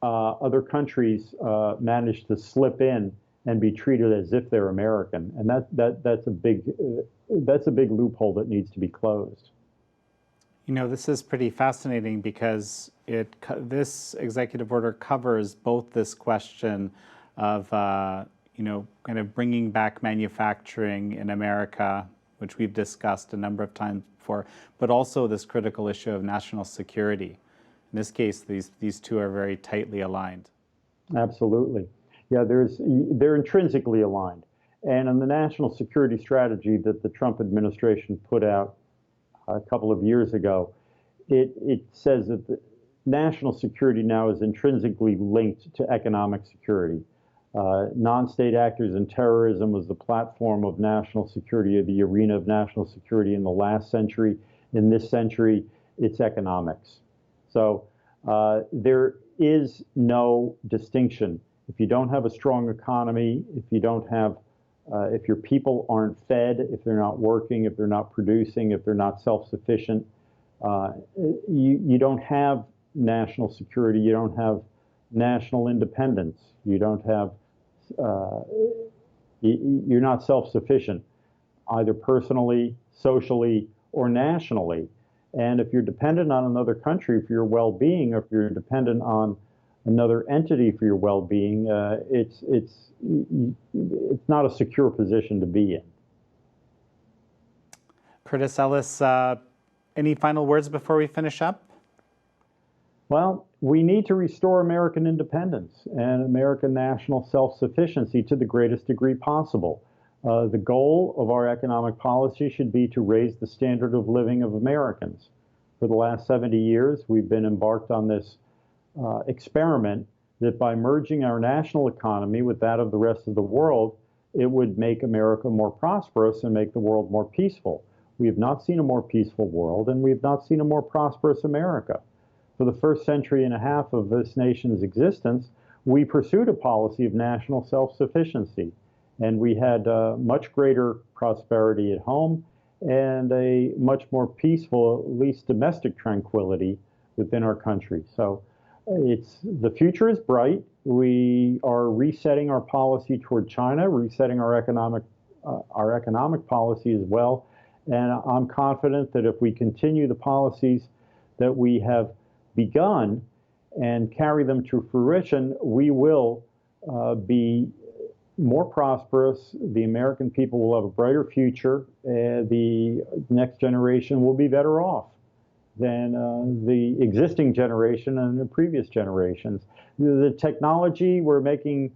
other countries manage to slip in and be treated as if they're American, and that's a big loophole that needs to be closed. You know, this is pretty fascinating because this executive order covers both this question of you know, kind of bringing back manufacturing in America, which we've discussed a number of times before, but also this critical issue of national security. In this case, these two are very tightly aligned. Absolutely. Yeah, they're intrinsically aligned. And in the national security strategy that the Trump administration put out a couple of years ago, it says that the national security now is intrinsically linked to economic security. Non-state actors in terrorism was the platform of national security, or the arena of national security in the last century. In this century, it's economics. So there is no distinction. If you don't have a strong economy, if you don't have, if your people aren't fed, if they're not working, if they're not producing, if they're not self-sufficient, you don't have national security. You don't have national independence. You don't have, you're not self-sufficient, either personally, socially, or nationally. And if you're dependent on another country for your well-being, or if you're dependent on another entity for your well-being, it's not a secure position to be in. Curtis Ellis, any final words before we finish up? Well, we need to restore American independence and American national self-sufficiency to the greatest degree possible. The goal of our economic policy should be to raise the standard of living of Americans. For the last 70 years, we've been embarked on this experiment that by merging our national economy with that of the rest of the world, it would make America more prosperous and make the world more peaceful. We have not seen a more peaceful world, and we have not seen a more prosperous America. For the first century and a half of this nation's existence, we pursued a policy of national self-sufficiency, and we had much greater prosperity at home and a much more peaceful, at least domestic tranquility within our country. So the future is bright. We are resetting our policy toward China, resetting our economic policy as well, And I'm confident that if we continue the policies that we have begun and carry them to fruition, we will be more prosperous. The American people will have a brighter future. The next generation will be better off than the existing generation and the previous generations. The technology, we're making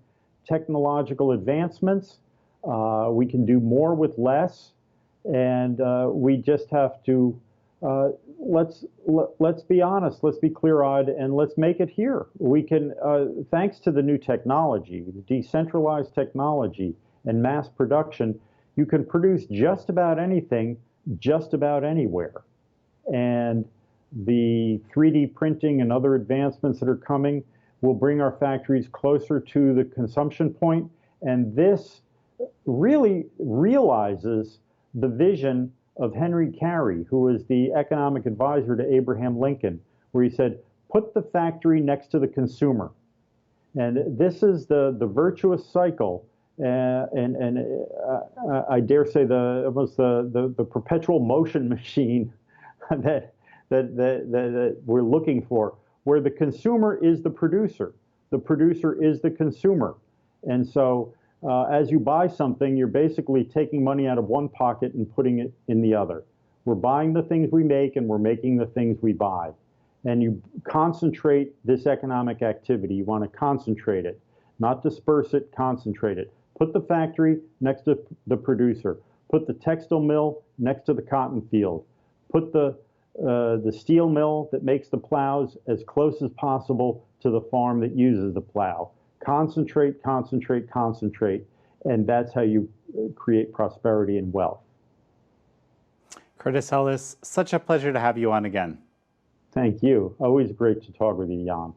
technological advancements. We can do more with less, and we just have to let's be honest, let's be clear-eyed, and let's make it here. We can, thanks to the new technology, the decentralized technology and mass production, you can produce just about anything, just about anywhere. And the 3D printing and other advancements that are coming will bring our factories closer to the consumption point. And this really realizes the vision of Henry Carey, who was the economic advisor to Abraham Lincoln, where he said, put the factory next to the consumer. And this is the virtuous cycle, and I dare say almost the perpetual motion machine that we're looking for, where the consumer is the producer is the consumer. And so as you buy something, you're basically taking money out of one pocket and putting it in the other. We're buying the things we make, and we're making the things we buy. And you concentrate this economic activity. You want to concentrate it, not disperse it, concentrate it. Put the factory next to the producer. Put the textile mill next to the cotton field. Put the steel mill that makes the plows as close as possible to the farm that uses the plow. Concentrate, concentrate, concentrate, and that's how you create prosperity and wealth. Curtis Ellis, such a pleasure to have you on again. Thank you. Always great to talk with you, Jan.